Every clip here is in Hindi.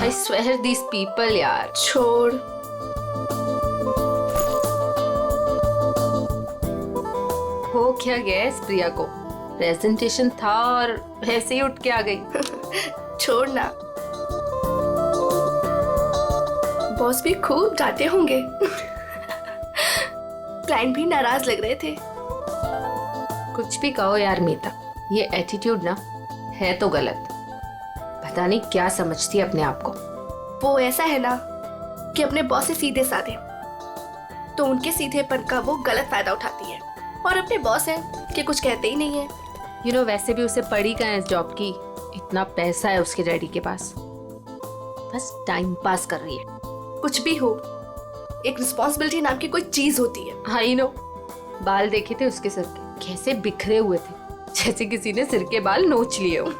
I swear these people यार। छोड़। हो क्या गया इस प्रिया को? प्रेजेंटेशन था और ऐसे ही उठ के आ गई। छोड़ ना। बॉस भी खूब डांटे होंगे। क्लाइंट भी नाराज लग रहे थे। कुछ भी कहो यार मीता, ये एटीट्यूड ना है तो गलत। पता नहीं क्या समझती है अपने आप को। वो ऐसा है ना कि अपने बॉस से सीधे साधे, तो उनके सीधेपन का वो गलत फायदा उठाती है। और अपने बॉस है कि कुछ कहते ही नहीं है। वैसे भी उसे पड़ी कहाँ है इस जॉब की? इतना पैसा है उसके डैडी के पास, बस टाइम पास कर रही है। कुछ भी हो, एक रिस्पॉन्सिबिलिटी नाम की कोई चीज होती है। I know. बाल देखे थे उसके सिर के, कैसे बिखरे हुए थे, जैसे किसी ने सिर के बाल नोच लिए हो।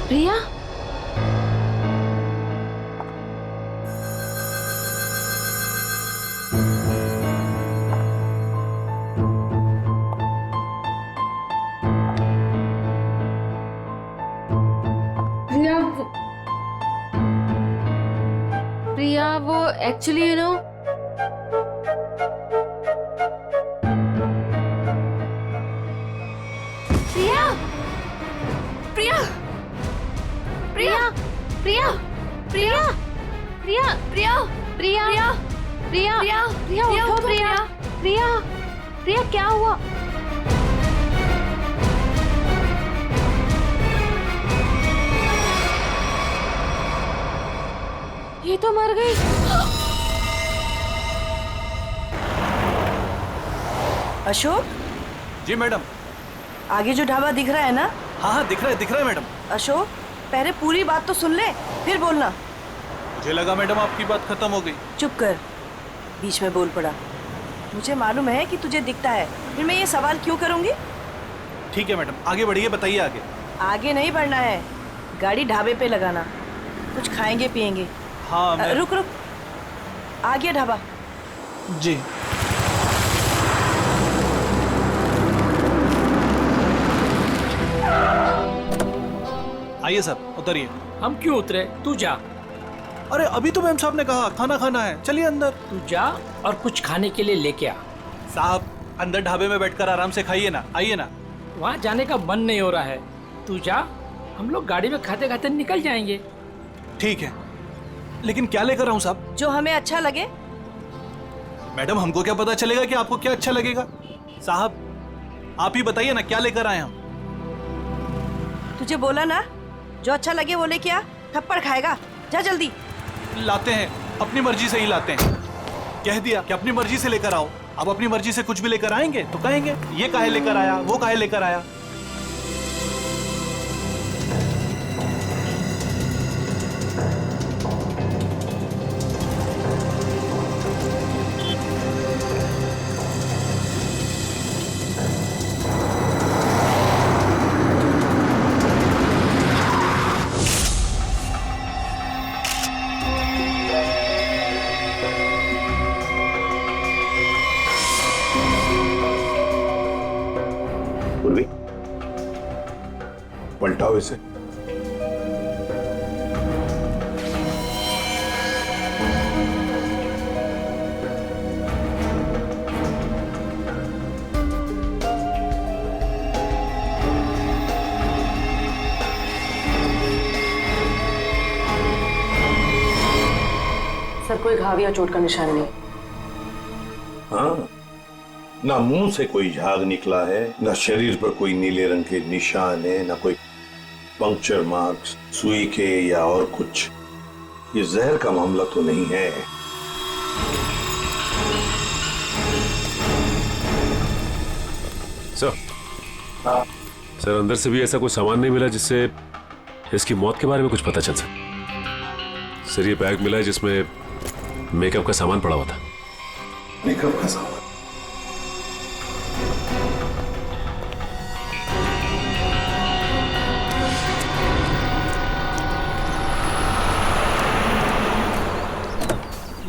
प्रिया, प्रिया वो एक्चुअली प्रिया, प्रिया, प्रिया, प्रिया, प्रिया, प्रिया, प्रिया, प्रिया, प्रिया, प्रिया, प्रिया, उठो प्रिया, प्रिया, प्रिया क्या हुआ? ये तो मर गई। अशोक, जी मैडम। आगे जो ढाबा दिख रहा है ना? हाँ हाँ दिख रहा है मैडम। अशोक, पहले पूरी बात तो सुन ले, फिर बोलना। मुझे लगा मैडम आपकी बात खत्म हो गई। चुप कर, बीच में बोल पड़ा। मुझे मालूम है कि तुझे दिखता है, फिर मैं ये सवाल क्यों करूंगी? ठीक है मैडम, आगे बढ़िए, बताइए आगे। आगे नहीं बढ़ना है, गाड़ी ढाबे पे लगाना, कुछ खाएंगे पिएंगे। हाँ मैं... रुक रुक, आ गया ढाबा। जी। आइए साहब, उतरिए। हम क्यों उतरे? तू जा। अरे अभी तो मैम साहब ने कहा खाना खाना है, चलिए अंदर। तू जा और कुछ खाने के लिए लेके आ। साहब अंदर ढाबे में बैठकर आराम से खाइए ना, आइए ना। वहाँ जाने का मन नहीं हो रहा है, तू जा, हम लोग गाड़ी में खाते खाते निकल जाएंगे। ठीक है, लेकिन क्या लेकर आऊं साहब? जो हमें अच्छा लगे। मैडम हमको क्या पता चलेगा कि आपको क्या अच्छा लगेगा? साहब आप ही बताइए ना, क्या लेकर आए हम? तुझे बोला ना, जो अच्छा लगे वो लेके आ, थप्पड़ खाएगा। जा जल्दी। लाते हैं, अपनी मर्जी से ही लाते हैं। कह दिया कि अपनी मर्जी से लेकर आओ। अब अपनी मर्जी से कुछ भी लेकर आएंगे तो कहेंगे ये काहे लेकर आया, वो काहे लेकर आया। पलटाओ इसे। सर, कोई घाव या चोट का निशान नहीं। हाँ, ना मुंह से कोई झाग निकला है, ना शरीर पर कोई नीले रंग के निशान है, ना कोई पंक्चर मार्क्स सुई के या और कुछ। ये जहर का मामला तो नहीं है। सर, सर अंदर से भी ऐसा कोई सामान नहीं मिला जिससे इसकी मौत के बारे में कुछ पता चल सके। सर ये बैग मिला है जिसमें मेकअप का सामान पड़ा हुआ था। मेकअप का सामान?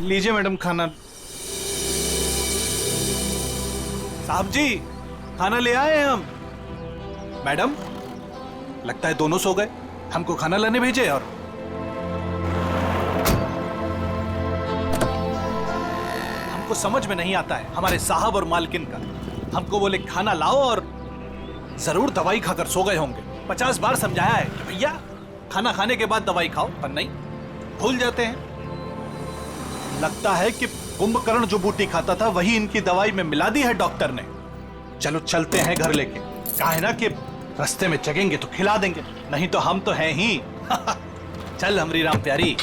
लीजिए मैडम खाना। साहब जी खाना ले आए हैं हम। मैडम लगता है दोनों सो गए, हमको खाना लाने भेजे। और हमको समझ में नहीं आता है हमारे साहब और मालकिन का। हमको बोले खाना लाओ और जरूर दवाई खाकर सो गए होंगे। 50 बार समझाया है कि भैया खाना खाने के बाद दवाई खाओ, पर नहीं, भूल जाते हैं। लगता है कि कुंभकर्ण जो बूटी खाता था वही इनकी दवाई में मिला दी है डॉक्टर ने। चलो चलते हैं घर लेके। कहा है ना कि रास्ते में जगेंगे तो खिला देंगे, नहीं तो हम तो हैं ही। चल हमरी राम प्यारी।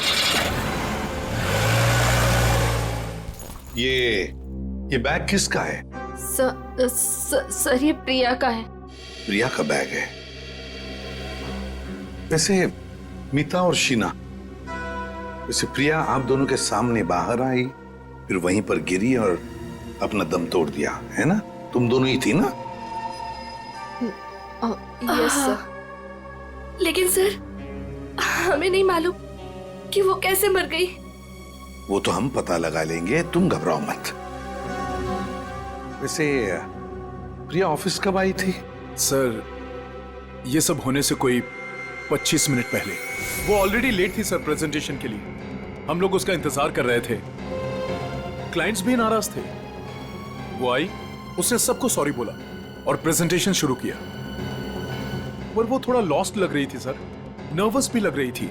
ये बैग किसका है? सर ये प्रिया का है। प्रिया का बैग है। वैसे मीता और शीना, वैसे प्रिया आप दोनों के सामने बाहर आई, फिर वहीं पर गिरी और अपना दम तोड़ दिया, है ना? तुम दोनों ही थी ना? Yes sir. लेकिन सर हमें नहीं मालूम कि वो कैसे मर गई। वो तो हम पता लगा लेंगे, तुम घबराओ मत। वैसे प्रिया ऑफिस कब आई थी? सर ये सब होने से कोई 25 मिनट पहले। वो ऑलरेडी लेट थी सर प्रेजेंटेशन के लिए। हम लोग उसका इंतजार कर रहे थे। क्लाइंट्स भी नाराज थे। वो आई, उसने सबको सॉरी बोला और प्रेजेंटेशन शुरू किया। पर वो थोड़ा लॉस्ट लग रही थी सर, नर्वस भी लग रही थी।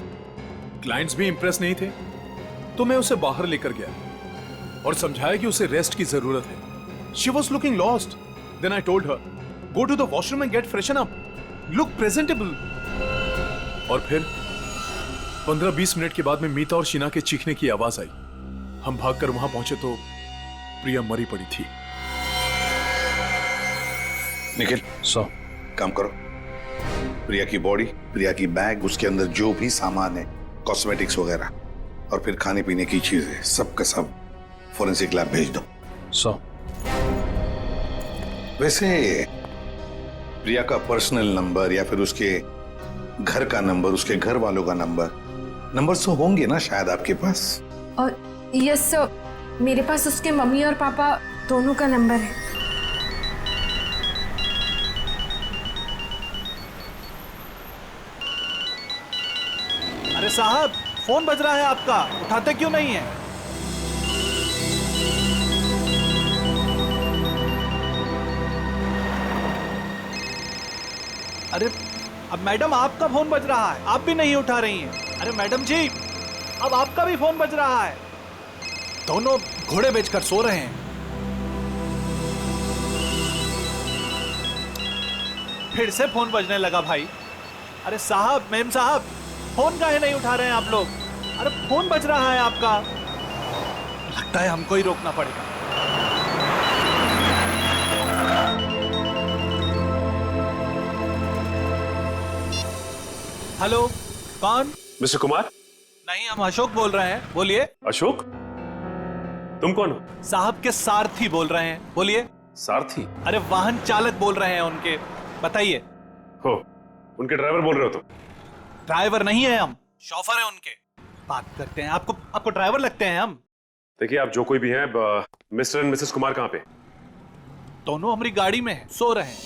क्लाइंट्स भी इंप्रेस नहीं थे, तो मैं उसे बाहर लेकर गया और समझाया कि उसे रेस्ट की जरूरत है। She was looking lost. Then I told her, go to the washroom and get freshen up, look presentable. और फिर 15-20 मिनट के बाद में मीता और शीना के चीखने की आवाज आई। हम भागकर वहां पहुंचे तो प्रिया मरी पड़ी थी। निखिल, काम करो। प्रिया की बॉडी, प्रिया की बैग, उसके अंदर जो भी सामान है, कॉस्मेटिक्स वगैरह, और फिर खाने पीने की चीजें, सब का सब फोरेंसिक लैब भेज दो। वैसे प्रिया का पर्सनल नंबर या फिर उसके घर का नंबर, उसके घर वालों का नंबर तो होंगे ना शायद आपके पास? और यस सर, मेरे पास उसके मम्मी और पापा दोनों का नंबर है। अरे साहब फोन बज रहा है आपका, उठाते क्यों नहीं है? अरे अब मैडम आपका फोन बज रहा है, आप भी नहीं उठा रही हैं। अरे मैडम जी अब आपका भी फोन बज रहा है। दोनों घोड़े बेचकर सो रहे हैं। फिर से फोन बजने लगा भाई। अरे साहब, मेम साहब, फोन काहे नहीं उठा रहे हैं आप लोग? अरे फोन बज रहा है आपका। लगता है हमको ही रोकना पड़ेगा। हेलो, कौन? मिस्टर कुमार? नहीं, हम अशोक बोल रहे हैं, बोलिए। अशोक? तुम कौन हो? साहब के सारथी बोल रहे हैं, बोलिए। सारथी? अरे वाहन चालक बोल रहे हैं उनके, बताइए। हो, उनके ड्राइवर बोल रहे हो तुम? ड्राइवर नहीं है हम, शॉफर है उनके। बात करते हैं, आपको ड्राइवर लगते हैं हम। देखिए आप जो कोई भी हैं, मिस्टर एंड मिसेस कुमार कहाँ पे? दोनों हमारी गाड़ी में हैं, सो रहे हैं।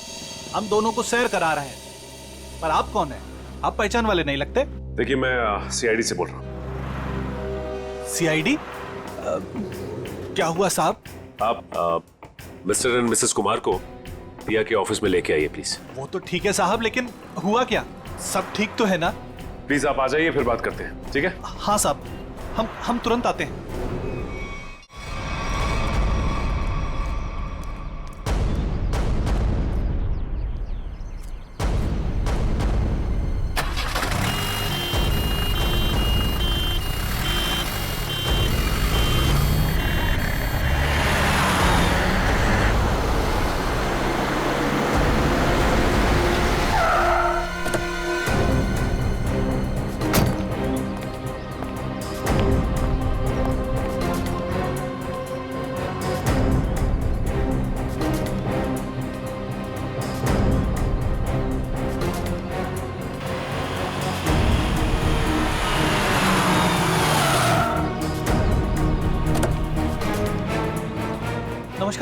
हम दोनों को सैर करा रहे हैं। पर आप कौन है? आप पहचान वाले नहीं लगते। देखिए मैं सीआईडी से बोल रहा हूँ। सीआईडी? क्या हुआ साहब? आप मिस्टर एंड मिसेस कुमार को प्रिया के ऑफिस में लेके आइए प्लीज। वो तो ठीक है साहब, लेकिन हुआ क्या? सब ठीक तो है ना? प्लीज आप आ जाइए, फिर बात करते हैं, ठीक है? हाँ साहब, हम तुरंत आते हैं।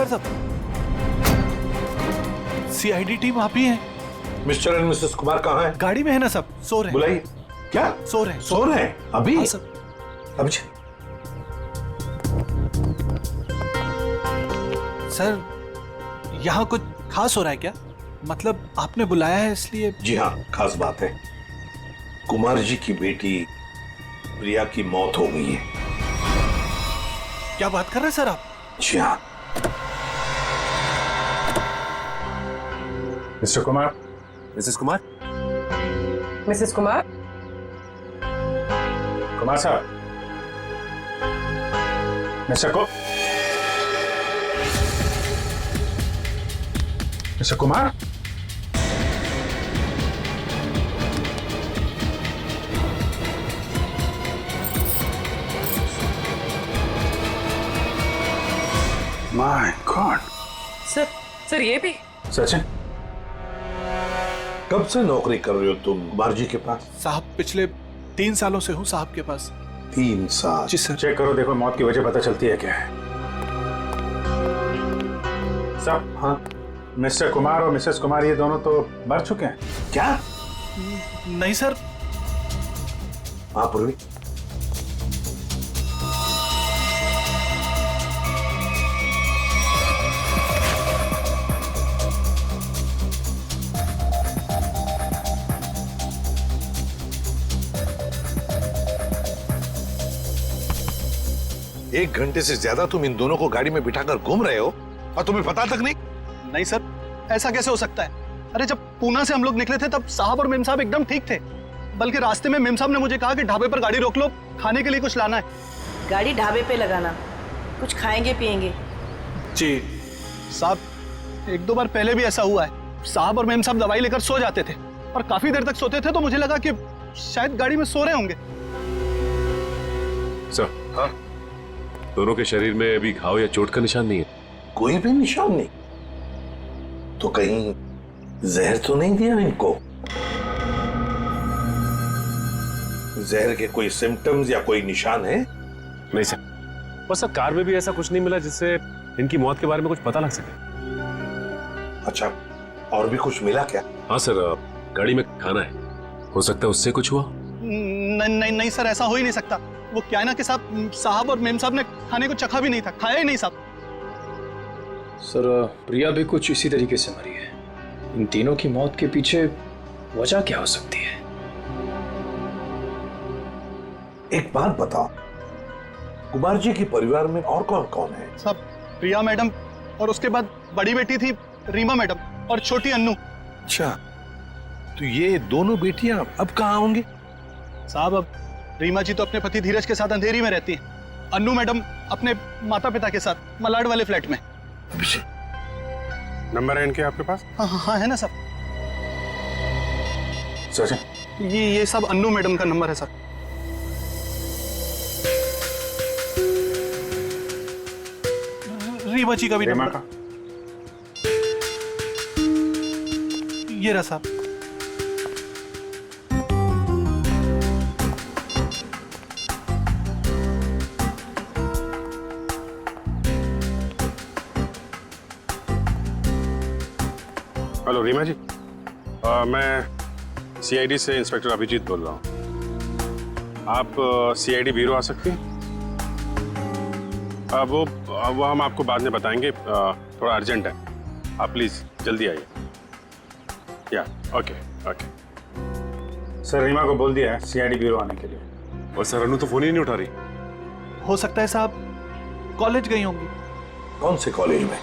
इंस्पेक्टर साहब, सीआईडी टीम आप ही हैं। मिस्टर एंड मिसेस कुमार कहाँ हैं? गाड़ी में है ना सब, सो रहे हैं। बुलाइए। क्या? सो रहे हैं। सो रहे हैं अभी? हाँ, सर। अभी सर, यहाँ कुछ खास हो रहा है क्या? मतलब आपने बुलाया है इसलिए? जी हाँ, खास बात है। कुमार जी की बेटी प्रिया की मौत हो गई है। क्या बात कर रहे हैं सर आप? जी हाँ। Mister Kumar. Missus Kumar. Missus Kumar. Kumar साहब। Mister Kumar. My god. Sir ये भी? सचिन, कब से नौकरी कर रहे हो तुम कुमार जी के पास? साहब पिछले 3 सालों से हूँ साहब के पास। 3 साल? जी सर। चेक करो, देखो मौत की वजह पता चलती है क्या है। सब हाँ। मिस्टर कुमार और मिसेस कुमार ये दोनों तो मर चुके हैं। क्या? नहीं सर। हाँ पूर्वी। एक घंटे से ज्यादा तुम इन दोनों को गाड़ी में बिठाकर घूम रहे हो और तुम्हें पता तक नहीं? नहीं सर, ऐसा कैसे हो सकता है? अरे जब पूना से हम लोग निकले थे तब साहब और मेम साहब एकदम ठीक थे। बल्कि रास्ते में मेम साहब ने मुझे कहा कि ढाबे पर गाड़ी रोक लो, खाने के लिए कुछ लाना है। गाड़ी ढाबे पे लगाना, कुछ खाएंगे पिएंगे। जी साहब, 1-2 बार पहले भी ऐसा हुआ है। साहब और मेम साहब दवाई लेकर सो जाते थे और काफी देर तक सोते थे, तो मुझे लगा कि शायद गाड़ी में सो रहे होंगे। सर, हाँ? दोनों के शरीर में अभी घाव या चोट का निशान नहीं है। कोई भी निशान नहीं? तो कहीं जहर तो नहीं दिया इनको? जहर के कोई सिम्टम्स या कोई निशान है? नहीं सर, बस सर कार में भी ऐसा कुछ नहीं मिला जिससे इनकी मौत के बारे में कुछ पता लग सके। अच्छा, और भी कुछ मिला क्या? हाँ सर, गाड़ी में खाना है, हो सकता है उससे कुछ हुआ। नहीं सर, ऐसा हो ही नहीं सकता। वो क्या है ना कि साहब और मेम साहब ने खाने को चखा भी नहीं था, खाया ही नहीं साहब। सर, प्रिया भी कुछ इसी तरीके से मरी है। इन तीनों की मौत के पीछे वजह क्या हो सकती है? एक बात बताओ, कुमार जी के परिवार में और कौन कौन है? साहब, प्रिया मैडम और उसके बाद बड़ी बेटी थी रीमा मैडम और छोटी अन्नू। अच्छा, तो ये दोनों बेटियां अब कहाँ होंगी? साहब, अब रीमा जी तो अपने पति धीरज के साथ अंधेरी में रहती हैं। अन्नू मैडम अपने माता पिता के साथ मलाड वाले फ्लैट में। नंबर है इनके आपके पास? हाँ है ना साहब। सचिन, ये सब अन्नू मैडम का नंबर है सर। रीमा जी का भी रीमा नंबर। का? ये रहा साहब। हेलो रीमा जी, मैं सीआईडी से इंस्पेक्टर अभिजीत बोल रहा हूँ। आप सीआईडी ब्यूरो आ सकती हैं? वो हम आपको बाद में बताएंगे, थोड़ा अर्जेंट है। आप प्लीज़ जल्दी आइए। या ओके। सर, रीमा को बोल दिया है सीआईडी ब्यूरो आने के लिए। और सर अनु तो फोन ही नहीं उठा रही। हो सकता है साहब कॉलेज गई होंगी। कौन से कॉलेज में?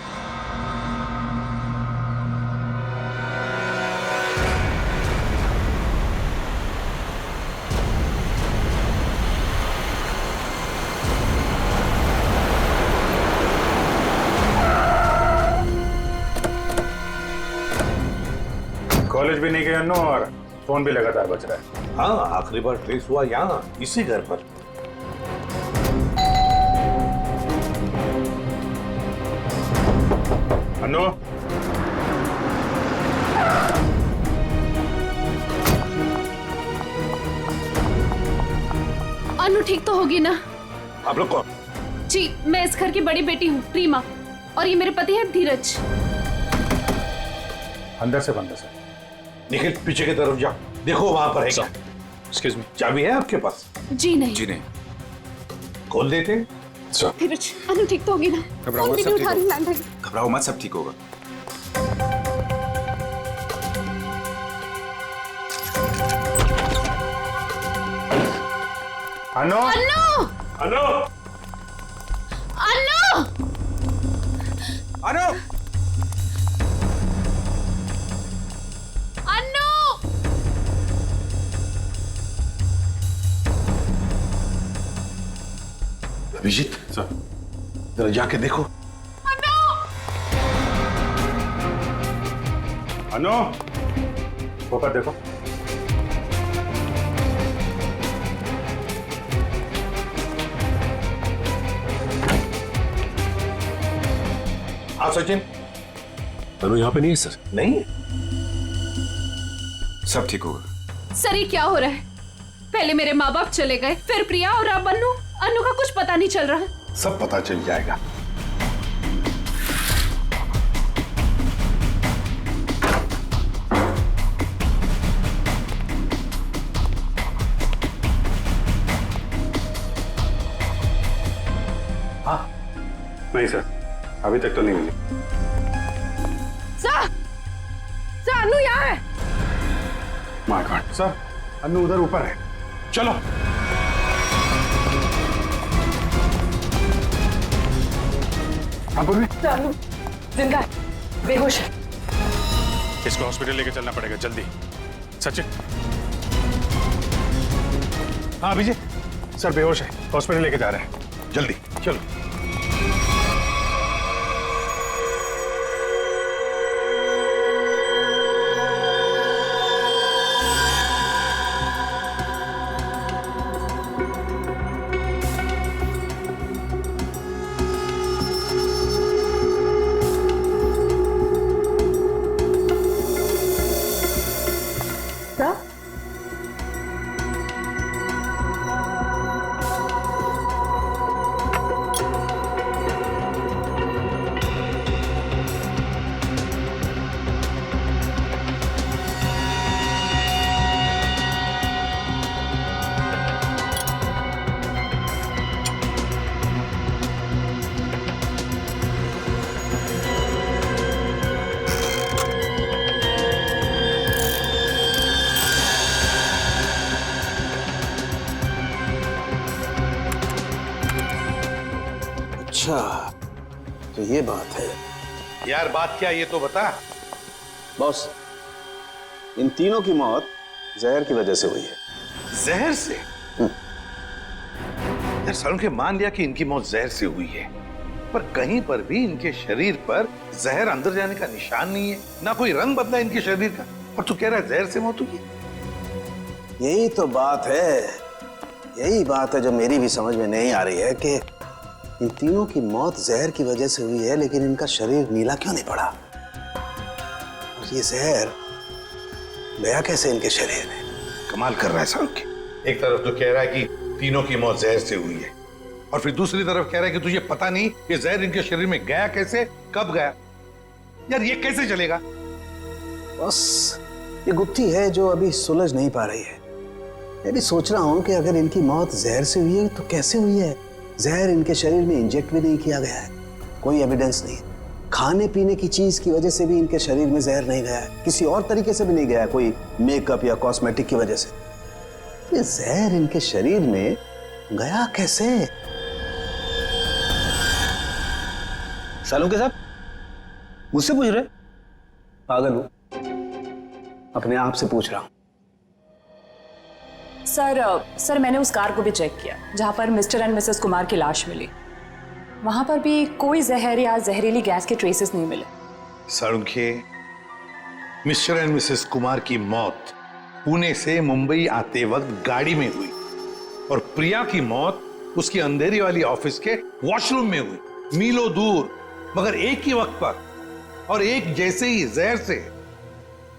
कॉलेज भी नहीं गए अन्नू और फोन भी लगातार बज रहा है। हाँ, आखिरी बार ट्रेस हुआ यहाँ, इसी घर पर। अन्नू, अनु ठीक तो होगी ना? आप लोग कौन? जी, मैं इस घर की बड़ी बेटी हूँ, रीमा। और ये मेरे पति हैं धीरज। अंदर से बंद है सर। निखिल पीछे की तरफ जा, देखो वहां पर है क्या। Excuse me. चाबी है आपके पास? जी नहीं। जी नहीं खोल देते। सर धीरज, अनु ठीक तो होगी ना? घबराओ फोन मत, भी सब नहीं ठीक उठा रही होगा। लैंडलाइन। घबराओ मत, सब ठीक होगा। अनु अनु! अनु अनु! अनु अनु! अभिजीत सर, जरा जाके देखो। अनु, ऊपर देखो। हाँ सचिन। अनु यहाँ पे नहीं है सर। नहीं, सब ठीक होगा। सर ये क्या हो रहा है? पहले मेरे माँ बाप चले गए, फिर प्रिया और अब अनु। अनु का कुछ पता नहीं चल रहा है। सब पता चल जाएगा। हाँ नहीं सर, अभी तक तो नहीं मिली। सर! सर अनु यहाँ है। माय गॉड सर, अनु उधर ऊपर है। चलो। हाँ पूर्वी, अनु जिंदा है, बेहोश है। इसको हॉस्पिटल लेके चलना पड़ेगा जल्दी। सचिन। हाँ अभिजीत, सर बेहोश है, हॉस्पिटल लेके जा रहे हैं। जल्दी चलो। अच्छा, तो ये बात है। यार बात क्या, ये तो बता। बॉस, इन तीनों की मौत जहर की वजह से हुई है। जहर से? यार सालों के मान लिया कि इनकी मौत जहर से हुई है, पर कहीं पर भी इनके शरीर पर जहर अंदर जाने का निशान नहीं है, ना कोई रंग बदला इनके शरीर का, और तू कह रहा है जहर से मौत हुई है? यही तो बात है, यही बात है जो मेरी भी समझ में नहीं आ रही है कि इन तीनों की मौत जहर की वजह से हुई है, लेकिन इनका शरीर नीला क्यों नहीं पड़ा? और ये जहर गया कैसे इनके शरीर में? कमाल कर रहा है सालों के। एक तरफ तो कह रहा है कि तीनों की मौत जहर से हुई है, और फिर दूसरी तरफ कह रहा है कि तुझे पता नहीं ये जहर इनके शरीर में गया कैसे, कब गया। यार ये कैसे चलेगा? बस ये गुत्थी है जो अभी सुलझ नहीं पा रही है। मैं भी सोच रहा हूं कि अगर इनकी मौत जहर से हुई है तो कैसे हुई है? जहर इनके शरीर में इंजेक्ट भी नहीं किया गया है, कोई एविडेंस नहीं। खाने पीने की चीज की वजह से भी इनके शरीर में जहर नहीं गया है, किसी और तरीके से भी नहीं गया है, कोई मेकअप या कॉस्मेटिक की वजह से। ये जहर इनके शरीर में गया कैसे? सालुंके साहब मुझसे पूछ रहे? पागल हूं, अपने आप से पूछ रहा हूं। सर मैंने उस कार को भी चेक किया जहां पर मिस्टर एंड मिसेस कुमार की लाश मिली। वहां पर भी कोई जहर या जहरीली गैस के ट्रेसेस नहीं मिले। Salunke, mister and Mrs Kumar की मौत पुणे से मुंबई आते वक्त गाड़ी में हुई, और प्रिया की मौत उसकी अंधेरी वाली ऑफिस के वॉशरूम में हुई, मीलों दूर, मगर एक ही वक्त पर और एक जैसे ही जहर से।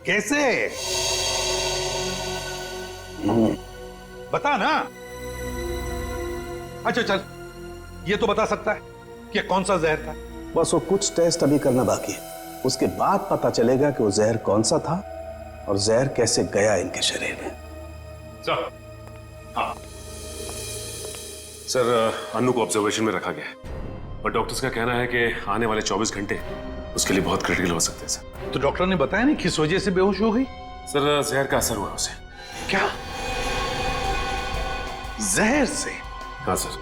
कैसे? बता ना। अच्छा चल, ये तो बता सकता है कि कौन सा जहर था। बस वो कुछ टेस्ट अभी करना बाकी है, उसके बाद पता चलेगा कि वो जहर कौन सा था और जहर कैसे गया इनके शरीर में। सर, हाँ सर, अनु को ऑब्जर्वेशन में रखा गया है और डॉक्टर्स का कहना है कि आने वाले 24 घंटे उसके लिए बहुत क्रिटिकल हो सकते हैं सर। तो डॉक्टर ने बताया नहीं किस वजह से बेहोश हो गई? सर, जहर का असर हुआ उसे। क्या? जहर से? हाँ सर।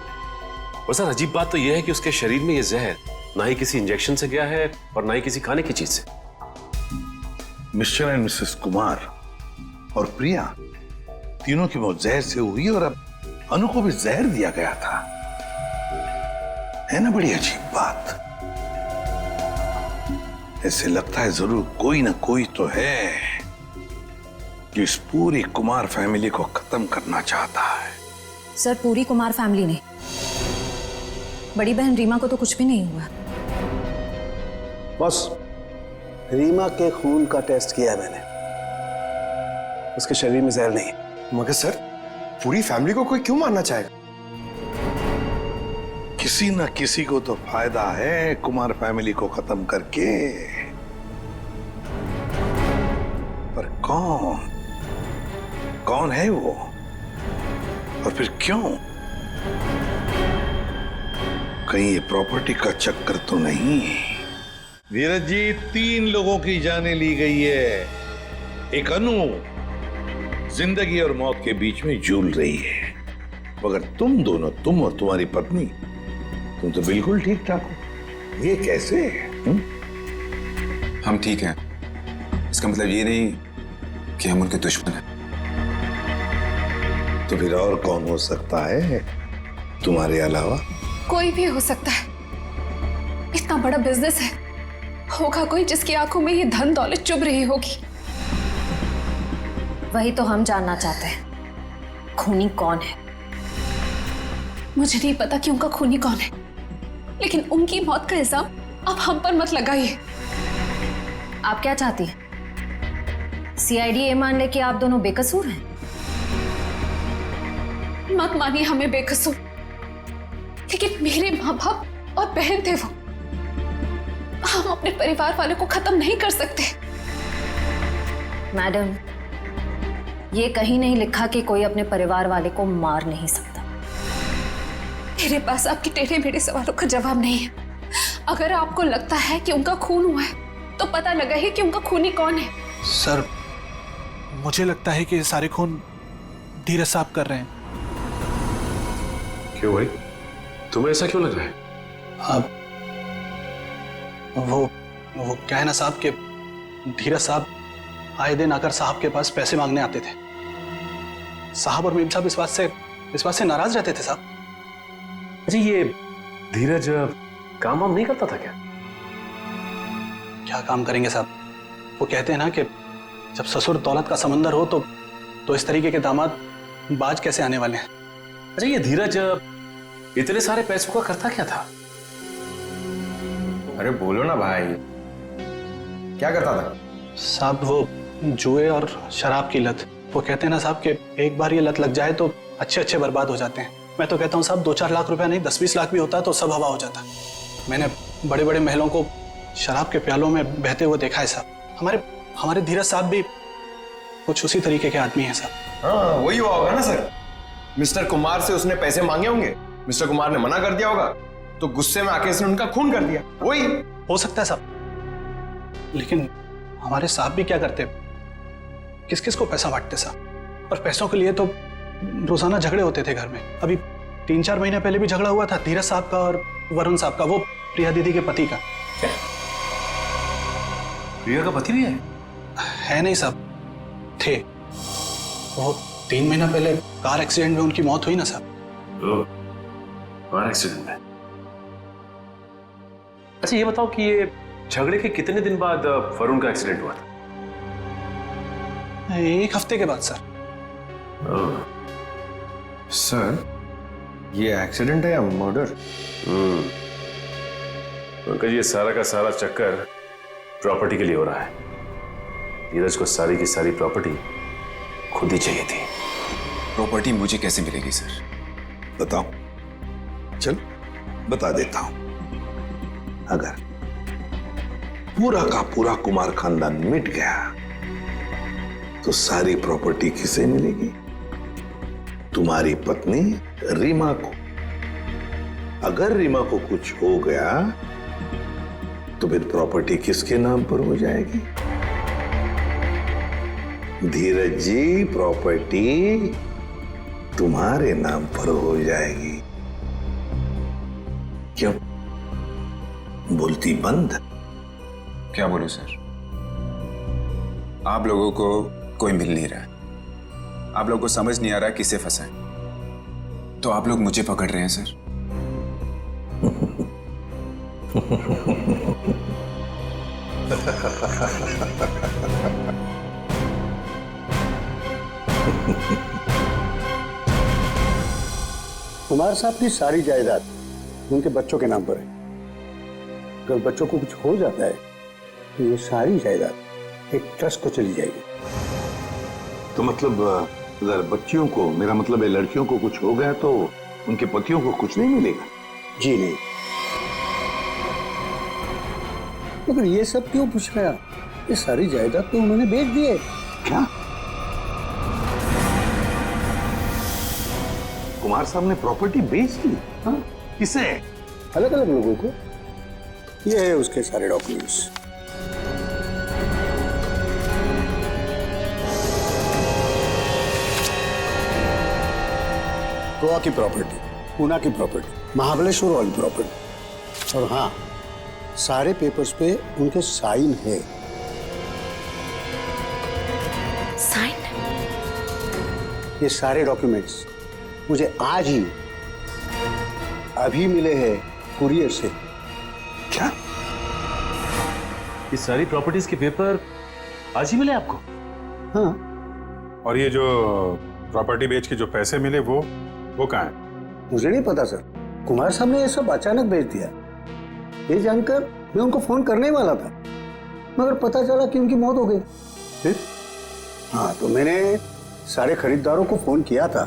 और सर अजीब बात तो यह है कि उसके शरीर में यह जहर ना ही किसी इंजेक्शन से गया है और ना ही किसी खाने की चीज से। मिस्टर एंड मिसेस कुमार और प्रिया तीनों की मौत जहर से हुई और अब अनु को भी जहर दिया गया था। है ना बड़ी अजीब बात। ऐसे लगता है जरूर कोई ना कोई तो है जो इस पूरी कुमार फैमिली को खत्म करना चाहता है। सर, पूरी कुमार फैमिली ने, बड़ी बहन रीमा को तो कुछ भी नहीं हुआ। बस रीमा के खून का टेस्ट किया मैंने, उसके शरीर में जहर नहीं। मगर सर, पूरी फैमिली को कोई क्यों मारना चाहेगा? किसी न किसी को तो फायदा है कुमार फैमिली को खत्म करके, पर कौन है वो और फिर क्यों? कहीं ये प्रॉपर्टी का चक्कर तो नहीं? धीरज जी, 3 लोगों की जानें ली गई है। एक अनु जिंदगी और मौत के बीच में झूल रही है, मगर तुम दोनों, तुम और तुम्हारी पत्नी, तुम तो बिल्कुल ठीक ठाक हो। ये कैसे? हम ठीक हैं, इसका मतलब ये नहीं कि हम उनके दुश्मन हैं। तो फिर और कौन हो सकता है तुम्हारे अलावा? कोई भी हो सकता है। इतना बड़ा बिजनेस है, होगा कोई जिसकी आंखों में ये धन दौलत चुभ रही होगी। वही तो हम जानना चाहते हैं, खूनी कौन है? मुझे नहीं पता कि उनका खूनी कौन है, लेकिन उनकी मौत का इल्जाम अब हम पर मत लगाइए। आप क्या चाहती हैं? सीआईडी ये मान ले कि आप दोनों बेकसूर हैं? मत मानिए हमें बेकसूर, लेकिन मेरे माँ बाप और बहन थे वो। हम अपने परिवार वालों को खत्म नहीं कर सकते। मैडम, ये कहीं नहीं लिखा कि कोई अपने परिवार वाले को मार नहीं सकता। मेरे पास आपके टेढ़े मेढ़े सवालों का जवाब नहीं है। अगर आपको लगता है कि उनका खून हुआ है, तो पता लगा है कि उनका खूनी कौन है। सर, मुझे लगता है कि ये सारे खून धीरज साहब कर रहे हैं। क्यों भाई, तुम्हें ऐसा क्यों लग रहा है? अब वो क्या है ना साहब के धीरज साहब आए दिन आकर साहब के पास पैसे मांगने आते थे। साहब और मेम साहब इस बात से नाराज रहते थे साहब। अच्छा, ये धीरज काम वाम नहीं करता था क्या? क्या काम करेंगे साहब? वो कहते हैं ना कि जब ससुर दौलत का समंदर हो तो इस तरीके के दामाद बाज कैसे आने वाले हैं। अच्छा, ये धीरज इतने सारे पैसों का करता क्या था? अरे बोलो ना भाई, क्या करता था? साहब वो जुए और शराब की लत। वो कहते हैं ना साहब कि एक बार ये लत लग जाए तो अच्छे बर्बाद हो जाते हैं। मैं तो कहता हूँ साहब 2-4 लाख रुपया नहीं, 10-20 लाख भी होता तो सब हवा हो जाता। मैंने बड़े बड़े महलों को शराब के प्यालों में बहते हुए देखा है साहब। हमारे धीरज साहब भी कुछ उसी तरीके के आदमी हैं साहब। हाँ, वही हुआ होगा ना सर। मिस्टर कुमार से उसने पैसे मांगे होंगे, मिस्टर कुमार ने मना कर दिया होगा, तो गुस्से में आके इसने उनका खून कर दिया। वही हो सकता है साहब, लेकिन हमारे साहब भी क्या करते? किस किस को पैसा बांटते साहब? और पैसों के लिए तो रोजाना झगड़े होते थे घर में। अभी 3-4 महीने पहले भी झगड़ा हुआ था धीरज साहब का और वरुण साहब का, वो प्रिया दीदी के पति का। प्रिया का पति भी है नहीं साहब, थे। वो 3 महीना पहले कार एक्सीडेंट में उनकी मौत हुई ना साहब। कार एक्सीडेंट में? अच्छा, ये बताओ कि ये झगड़े के कितने दिन बाद वरुण का एक्सीडेंट हुआ था? 1 हफ्ते के बाद सर। सर, ये एक्सीडेंट है या मर्डर? पंकज, ये सारा का सारा चक्कर प्रॉपर्टी के लिए हो रहा है। धीरज को सारी की सारी प्रॉपर्टी खुद ही चाहिए थी। प्रॉपर्टी मुझे कैसे मिलेगी सर? बताओ, चल बता देता हूं। अगर पूरा का पूरा कुमार खानदान मिट गया तो सारी प्रॉपर्टी किसे मिलेगी? तुम्हारी पत्नी रीमा को। अगर रीमा को कुछ हो गया तो फिर प्रॉपर्टी किसके नाम पर हो जाएगी? धीरज जी, प्रॉपर्टी तुम्हारे नाम पर हो जाएगी। क्यों बोलती बंद? क्या बोलूं सर, आप लोगों को कोई मिल नहीं रहा है, आप लोगों को समझ नहीं आ रहा किसे फंसाएं, तो आप लोग मुझे पकड़ रहे हैं सर। कुमार साहब की सारी जायदाद उनके बच्चों के नाम पर है। अगर बच्चों को कुछ हो जाता है तो ये सारी जायदाद एक ट्रस्ट को चली जाएगी। तो मतलब अगर बच्चियों को, मेरा मतलब है लड़कियों को कुछ हो गया तो उनके पतियों को कुछ नहीं मिलेगा? जी नहीं। मगर ये सब क्यों पूछ रहा? ये सारी जायदाद तो उन्होंने बेच दी है। क्या? कुमार साहब ने प्रॉपर्टी बेच दी? हाँ। किसे? अलग अलग लोगों को। ये है उसके सारे डॉक्यूमेंट्स। गोवा की प्रॉपर्टी, पूना की प्रॉपर्टी, महाबलेश्वर वाली प्रॉपर्टी, और हाँ, सारे पेपर्स पे उनके साइन है। साइन? ये सारे डॉक्यूमेंट्स मुझे आज ही अभी मिले हैं कुरियर से। क्या? ये सारी प्रॉपर्टीज के पेपर आज ही मिले आपको? हाँ। और ये जो प्रॉपर्टी बेच के जो पैसे मिले वो कहाँ है? मुझे नहीं पता सर, कुमार साहब ने ये सब अचानक भेज दिया। ये जानकर मैं उनको फोन करने ही वाला था, मगर पता चला कि उनकी मौत हो गई। फिर हाँ, तो मैंने सारे खरीदारों को फोन किया था,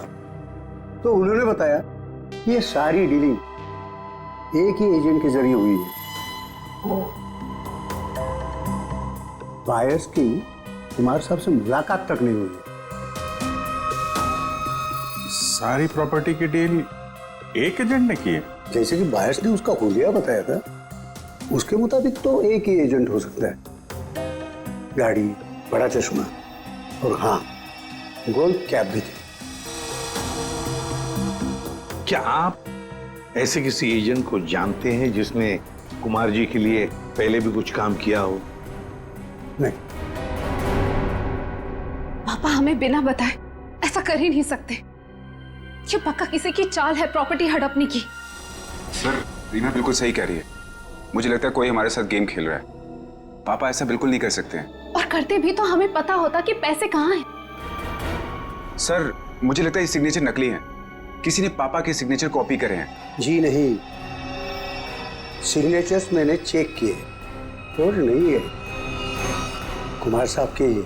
तो उन्होंने बताया कि ये सारी डीलिंग एक ही एजेंट के जरिए हुई है। बायर्स की कुमार साहब से मुलाकात तक नहीं हुई। सारी प्रॉपर्टी की डील एक एजेंट ने की है? जैसे कि बायर्स ने उसका हुलिया बताया था, उसके मुताबिक तो एक ही एजेंट हो सकता है। गाड़ी, बड़ा चश्मा और हाँ, गोल्ड कैप भी थी। क्या आप ऐसे किसी एजेंट को जानते हैं जिसने कुमार जी के लिए पहले भी कुछ काम किया हो? नहीं। पापा हमें बिना बताए ऐसा कर ही नहीं सकते। ये पक्का किसी की चाल है प्रॉपर्टी हड़पने की। सर, रीना बिल्कुल सही कह रही है। मुझे लगता है कोई हमारे साथ गेम खेल रहा है। पापा ऐसा बिल्कुल नहीं कर सकते हैं। और करते भी तो हमें पता होता कि पैसे कहाँ हैं। सर, मुझे लगता है ये सिग्नेचर नकली है। किसी ने पापा के सिग्नेचर कॉपी करे हैं। जी नहीं, सिग्नेचर्स मैंने चेक किए और नहीं है कुमार साहब के। ये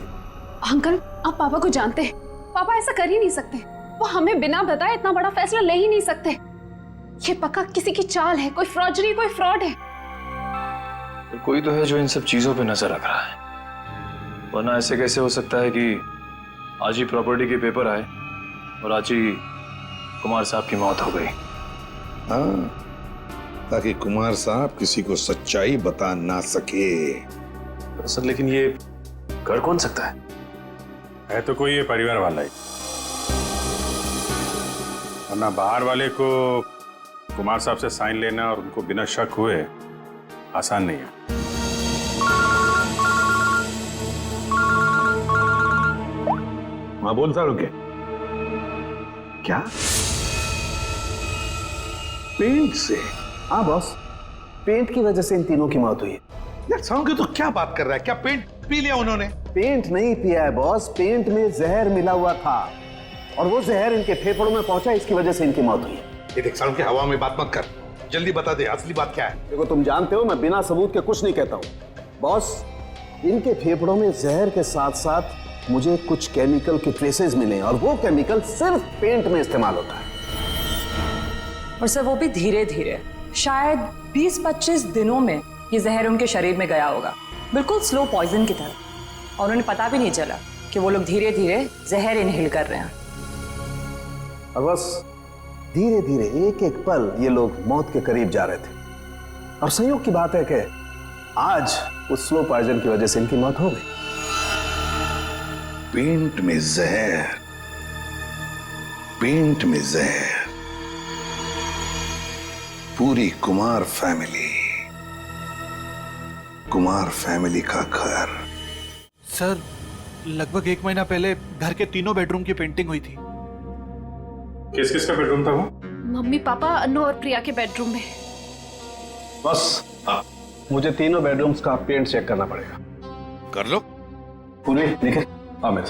अंकल, आप पापा को जानते हैं, पापा ऐसा कर ही नहीं सकते। वो हमें बिना बताए इतना बड़ा फैसला ले ही नहीं सकते। ये पक्का किसी की चाल है, कोई फ्रॉडरी, कोई फ्रॉड है। तो कोई तो है जो इन सब चीजों पे नजर रख रहा है, वरना ऐसे कैसे हो सकता है कि आज ही प्रॉपर्टी के पेपर आए और आज ही कुमार साहब की मौत हो गई। हाँ, ताकि कुमार साहब किसी को सच्चाई बता ना सके। सर, लेकिन ये कर कौन सकता है तो कोई ये परिवार वाला ही, वरना बाहर वाले को कुमार साहब से साइन लेना और उनको बिना शक हुए आसान नहीं है। मैं बोलता रुके। क्या? पेंट से? हाँ बॉस, पेंट की वजह से इन तीनों की मौत हुई है। यार साउंड तो क्या बात कर रहा है? क्या पेंट पी लिया उन्होंने? पेंट नहीं पिया है बॉस, पेंट में जहर मिला हुआ था और वो जहर इनके फेफड़ों में पहुंचा, इसकी वजह से इनकी मौत हुई है। ये देख साउंड की हवा में बात मत कर, जल्दी बता दे असली बात क्या है। देखो, तुम जानते हो मैं बिना सबूत के कुछ नहीं कहता हूँ। बॉस, इनके फेफड़ों में जहर के साथ साथ मुझे कुछ केमिकल के ट्रेसेस मिले और वो केमिकल सिर्फ पेंट में इस्तेमाल होता है। और सर वो भी धीरे धीरे, शायद 20-25 दिनों में ये जहर उनके शरीर में गया होगा, बिल्कुल स्लो पॉइजन की तरह, और उन्हें पता भी नहीं चला कि वो लोग धीरे धीरे जहर इनहेल कर रहे हैं। और बस धीरे धीरे एक एक पल ये लोग मौत के करीब जा रहे थे। और संयोग की बात है कि आज उस स्लो पॉइजन की वजह से इनकी मौत हो गई। पेंट में जहर, पेंट में जहर, पूरी कुमार फैमिली का घर। सर, लगभग 1 महीना पहले घर के तीनों बेडरूम की पेंटिंग हुई थी। किस किस का बेडरूम था वो? मम्मी, पापा, अनु और प्रिया के बेडरूम में। बस मुझे तीनों बेडरूम्स का पेंट चेक करना पड़ेगा। कर लो। पूरे निखिल, अमित,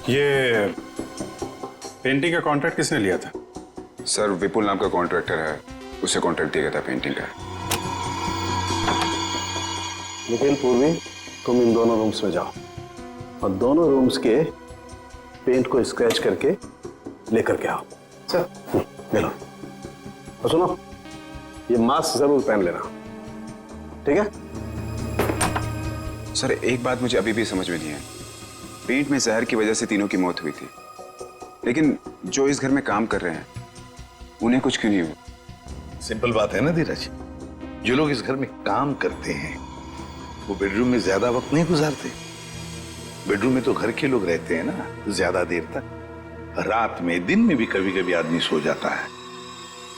ये पेंटिंग का कॉन्ट्रैक्ट किसने लिया था? सर, विपुल नाम का कॉन्ट्रैक्टर है, उसे कॉन्ट्रैक्ट दिया गया था पेंटिंग का। निखिल, पूर्वी, तुम इन दोनों रूम्स में जाओ और दोनों रूम्स के पेंट को स्क्रैच करके लेकर के आओ। सर, ले लो। और सुनो, ये मास्क जरूर पहन लेना, ठीक है? सर, एक बात मुझे अभी भी समझ में नहीं है। पेंट में जहर की वजह से तीनों की मौत हुई थी, लेकिन जो इस घर में काम कर रहे हैं उन्हें कुछ क्यों नहीं हुआ? सिंपल बात है ना धीरज, जो लोग इस घर में काम करते हैं वो बेडरूम में ज्यादा वक्त नहीं गुजारते। बेडरूम में तो घर के लोग रहते हैं ना ज्यादा देर तक। रात में, दिन में भी कभी कभी आदमी सो जाता है,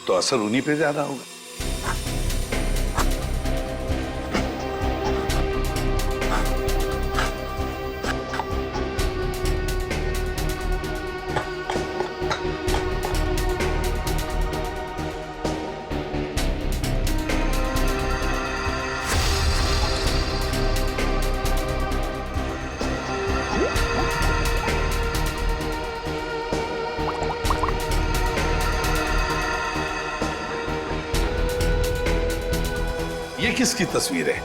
तो असर उन्हीं पे ज्यादा होगा। ये किसकी तस्वीर है?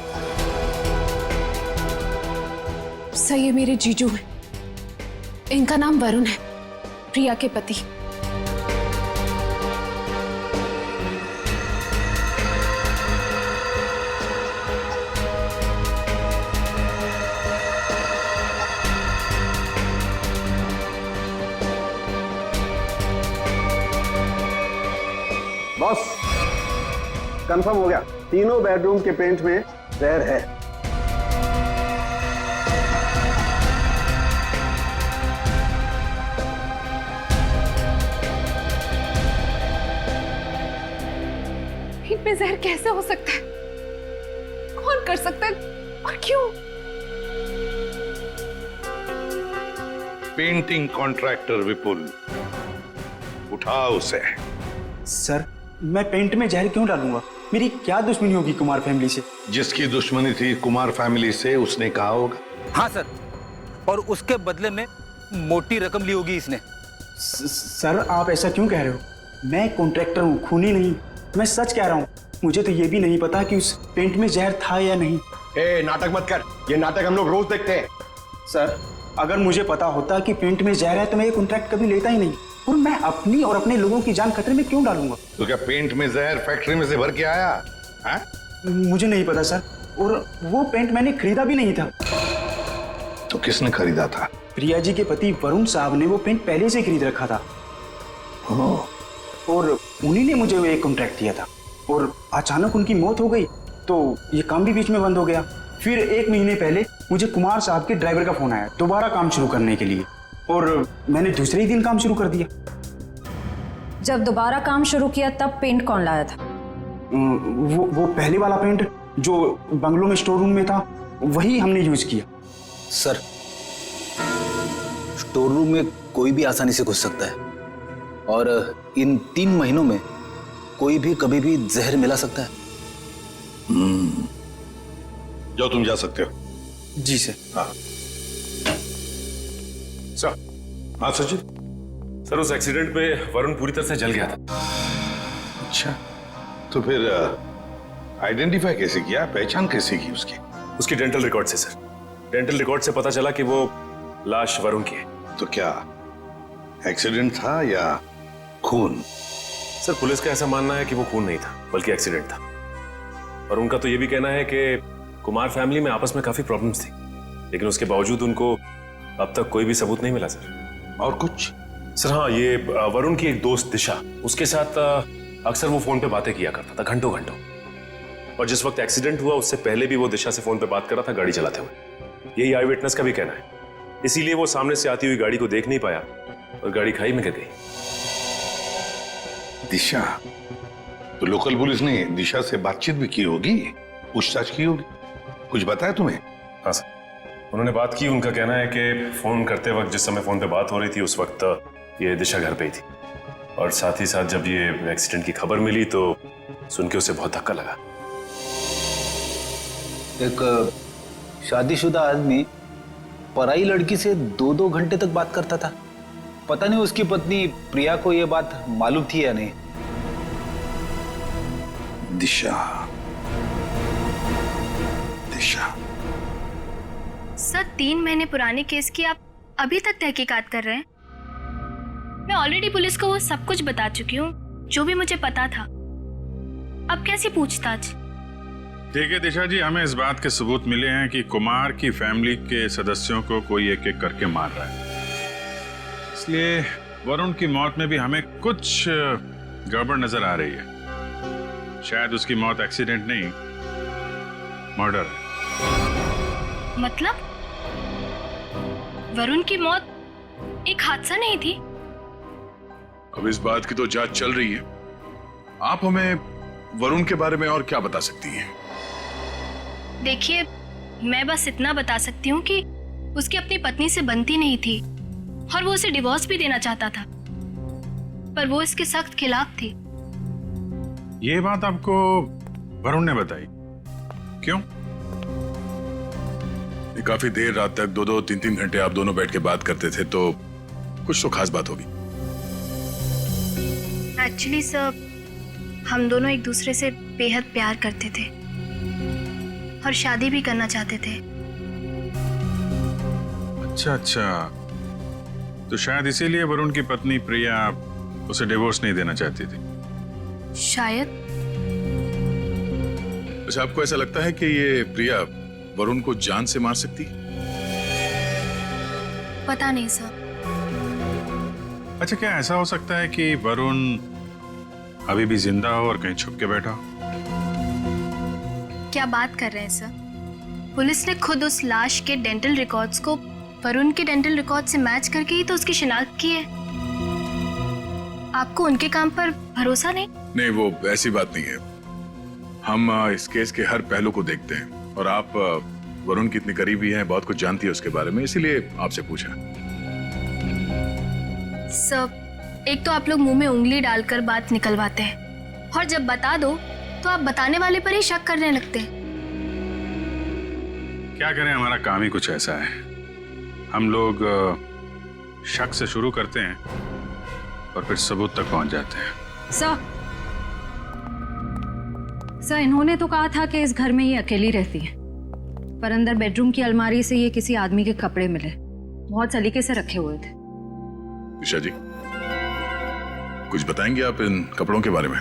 सर, ये मेरे जीजू हैं। इनका नाम वरुण है, प्रिया के पति। बॉस, कंफर्म हो गया, तीनों बेडरूम के पेंट में जहर है। इनमें जहर कैसे हो सकता है? कौन कर सकता है और क्यों? पेंटिंग कॉन्ट्रैक्टर विपुल, उठाओ उसे। सर, मैं पेंट में जहर क्यों डालूंगा? मेरी क्या दुश्मनी होगी कुमार फैमिली से? जिसकी दुश्मनी थी कुमार फैमिली से उसने कहा होगा। हाँ सर, और उसके बदले में मोटी रकम ली होगी इसने। सर, आप ऐसा क्यों कह रहे हो? मैं कॉन्ट्रैक्टर हूँ, खूनी नहीं। मैं सच कह रहा हूँ। मुझे तो ये भी नहीं पता कि उस पेंट में जहर था या नहीं। नाटक मत कर, ये नाटक हम लोग रोज देखते हैं। सर, अगर मुझे पता होता कि पेंट में जहर है तो मैं ये कॉन्ट्रैक्ट कभी लेता ही नहीं, और मैं अपनी और अपने लोगों की जान खतरे में क्यों डालूंगा? तो क्या पेंट में जहर फैक्ट्री में से भर के आया है? मुझे नहीं पता सर, और वो पेंट मैंने खरीदा भी नहीं था। तो किसने खरीदा था? प्रिया जी के पति वरुण साहब ने वो पेंट पहले से खरीद रखा था। और उन्हीं ने मुझे वो एक कॉन्ट्रैक्ट दिया था, और अचानक उनकी मौत हो गई तो ये काम भी बीच में बंद हो गया। फिर 1 महीने पहले मुझे कुमार साहब के ड्राइवर का फोन आया दोबारा काम शुरू करने के लिए, और मैंने दूसरे ही दिन काम शुरू कर दिया। जब दोबारा काम शुरू किया तब पेंट कौन लाया था? वो पहले वाला पेंट जो बंगलों में स्टोर रूम में था, वही हमने यूज किया। सर, स्टोर रूम में कोई भी आसानी से घुस सकता है, और इन 3 महीनों में कोई भी कभी भी जहर मिला सकता है। जाओ, तुम जा सकते हो। जी सर। हाँ सर। हाँ सचिन। सर, उस एक्सीडेंट में वरुण पूरी तरह से जल गया था। अच्छा, तो फिर आइडेंटिफाई कैसे किया, पहचान कैसे की उसकी? उसकी डेंटल रिकॉर्ड से सर। डेंटल रिकॉर्ड से पता चला कि वो लाश वरुण की है। तो क्या एक्सीडेंट था या खून? सर पुलिस का ऐसा मानना है कि वो खून नहीं था बल्कि एक्सीडेंट था, और उनका तो ये भी कहना है कि कुमार फैमिली में आपस में काफी प्रॉब्लम्स थी, लेकिन उसके बावजूद उनको अब तक कोई भी सबूत नहीं मिला सर। और कुछ? सर हाँ, ये वरुण की एक दोस्त दिशा, उसके साथ अक्सर वो फोन पे बातें किया करता था घंटों घंटों, और जिस वक्त एक्सीडेंट हुआ उससे पहले भी वो दिशा से फोन पे बात कर रहा था गाड़ी चलाते हुए। यही आई विटनेस का भी कहना है, इसीलिए वो सामने से आती हुई गाड़ी को देख नहीं पाया और गाड़ी खाई में गिर गई। दिशा? तो लोकल पुलिस ने दिशा से बातचीत भी की होगी, पूछताछ की होगी, कुछ बताया तुम्हें? हाँ सर, उन्होंने बात की। उनका कहना है कि फोन करते वक्त जिस समय फोन पे बात हो रही थी उस वक्त ये दिशा घर पे ही थी, और साथ ही साथ जब ये एक्सीडेंट की खबर मिली तो सुन के उसे बहुत धक्का लगा। एक शादीशुदा आदमी पराई लड़की से 2-2 घंटे तक बात करता था। पता नहीं उसकी पत्नी प्रिया को यह बात मालूम थी या नहीं। दिशा, दिशा। सर 3 महीने पुराने केस की आप अभी तक तहकीकात कर रहे हैं? मैं ऑलरेडी पुलिस को वो सब कुछ बता चुकी हूँ जो भी मुझे पता था। अब कैसी पूछताछ? ठीक है दिशा जी, हमें इस बात के सबूत मिले हैं कि कुमार की फैमिली के सदस्यों को कोई एक एक करके मार रहा है, इसलिए वरुण की मौत में भी हमें कुछ गड़बड़ नजर आ रही है। शायद उसकी मौत एक्सीडेंट नहीं, मर्डर है। मतलब वरुण की मौत एक हादसा नहीं थी? अब इस बात की तो जांच चल रही है। आप हमें वरुण के बारे में और क्या बता सकती हैं? देखिए, मैं बस इतना बता सकती हूँ कि उसकी अपनी पत्नी से बनती नहीं थी और वो उसे डिवोर्स भी देना चाहता था, पर वो इसके सख्त खिलाफ थी। ये बात आपको वरुण ने बताई? क्यों? काफी देर रात तक 2-2, 3-3 घंटे आप दोनों बैठ के बात करते थे, तो कुछ तो खास बात होगी। एक्चुअली सर, हम दोनों एक दूसरे से बेहद प्यार करते थे और शादी भी करना चाहते थे। अच्छा, तो शायद इसीलिए वरुण की पत्नी प्रिया उसे डिवोर्स नहीं देना चाहती थी। शायद। अच्छा, आपको ऐसा लगता है कि ये प्रिया वरुण को जान से मार सकती? पता नहीं सर। अच्छा, क्या ऐसा हो सकता है कि वरुण अभी भी जिंदा हो और कहीं छुप के बैठा हो? क्या बात कर रहे हैं सर? पुलिस ने खुद उस लाश के डेंटल रिकॉर्ड्स को वरुण के डेंटल रिकॉर्ड से मैच करके ही तो उसकी शिनाख्त की है। आपको उनके काम पर भरोसा नहीं? नहीं, वो ऐसी बात नहीं है। हम इस केस के हर पहलू को देखते हैं, और आप वरुण की इतनी करीबी हैं, बहुत कुछ जानती है उसके बारे में, इसीलिए आपसे पूछा। सर, एक तो आप लोग मुंह में उंगली डालकर बात निकलवाते हैं, और जब बता दो तो आप बताने वाले पर ही शक करने लगते हैं। क्या करें, हमारा काम ही कुछ ऐसा है। हम लोग शक से शुरू करते हैं और फिर सबूत तक पहुंच जाते हैं। सर, इन्होंने तो कहा था कि इस घर में ये अकेली रहती है, पर अंदर बेडरूम की अलमारी से ये किसी आदमी के कपड़े मिले, बहुत सलीके से रखे हुए थे। दिशा जी, कुछ बताएंगे आप इन कपड़ों के बारे में?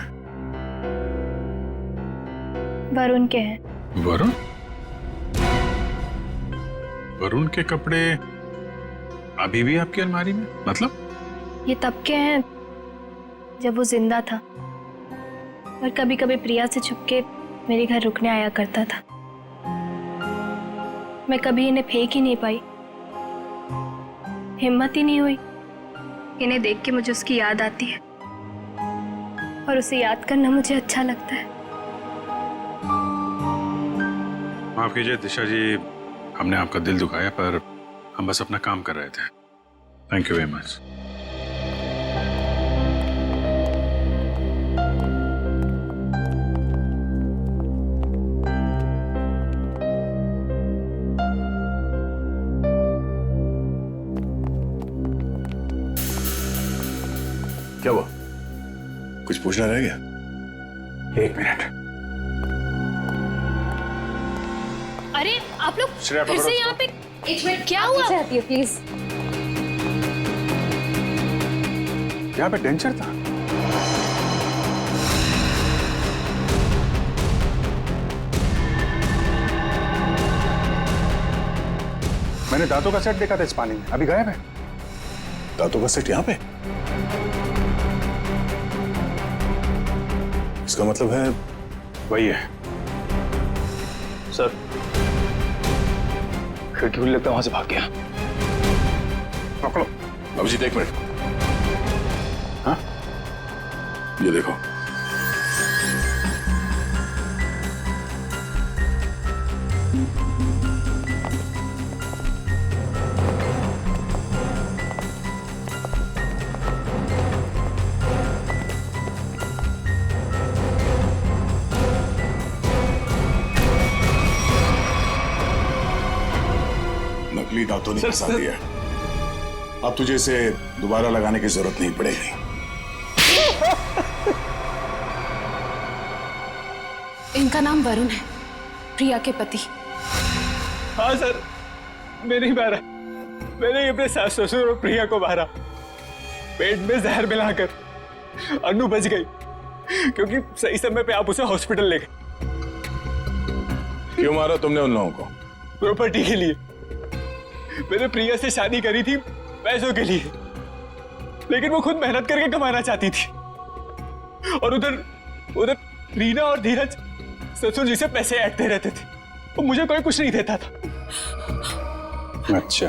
वरुण के हैं। वरुण? वरुण के कपड़े अभी भी आपकी अलमारी में? मतलब? ये तब के हैं जब वो जिंदा था और कभी कभी प्रिया से छुपके मेरे घर रुकने आया करता था। मैं कभी इन्हें फेंक ही नहीं पाई, हिम्मत ही नहीं हुई। इन्हें देख के मुझे उसकी याद आती है और उसे याद करना मुझे अच्छा लगता है। माफ कीजिए दिशा जी, हमने आपका दिल दुखाया, पर हम बस अपना काम कर रहे थे। Thank you very much. क्या हुआ? कुछ पूछना रह गया? 1 मिनट। अरे आप लोग फिर से यहाँ पे? एक मिनट, क्या हुआ? प्लीज। यहाँ पे डेंजर था। मैंने दांतों का सेट देखा था इस पानी में, अभी गायब है। दांतों का सेट यहाँ पे? इसका मतलब है वही है। सर खिड़की खुली, लगता है वहां से भाग गया। पकड़ो अभिजीत, एक मिनट। हाँ, ये देखो। नकली दांतों ने फंसा दिया। अब तुझे इसे दोबारा लगाने की जरूरत नहीं पड़ेगी। इनका नाम वरुण है, प्रिया के पति। हाँ सर, मैंने ही मारा। मैंने अपने सास ससुर और प्रिया को मारा, पेट में जहर मिलाकर। अनु बच गई क्योंकि सही समय पे आप उसे हॉस्पिटल ले गए। क्यों मारा तुमने उन लोगों को? प्रॉपर्टी के लिए। मैंने प्रिया से शादी करी थी पैसों के लिए, लेकिन वो खुद मेहनत करके कमाना चाहती थी। और उधर रीना और धीरज ससुर जी से पैसे ऐंठते रहते थे। वो मुझे कोई कुछ नहीं देता था। अच्छा,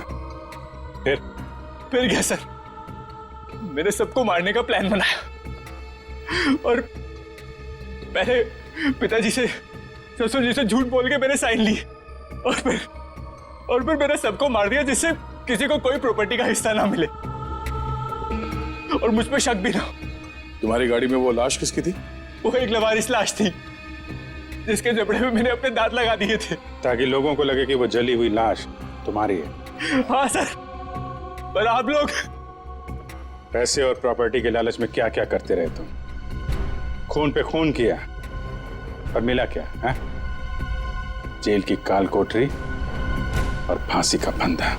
फिर क्या सर, मैंने सबको मारने का प्लान बनाया और पहले पिताजी से ससुर जी से झूठ बोल के मैंने साइन लिए और फिर मैंने सबको मार दिया जिससे किसी को कोई प्रॉपर्टी का हिस्सा ना मिले और मुझ पे शक भी ना हो। तुम्हारी गाड़ी में वो लाश किसकी थी? वो एक लवारिस लाश थी जिसके जबड़े में मैंने अपने दांत लगा दिए थे, ताकि लोगों को लगे कि वो जली हुई लाश तुम्हारी है। हाँ सर, पर आप लोग पैसे और प्रॉपर्टी के लालच में क्या क्या करते रहे तुम। खून पे खून किया और मिला क्या है? जेल की काल कोठरी और फांसी का फंदा।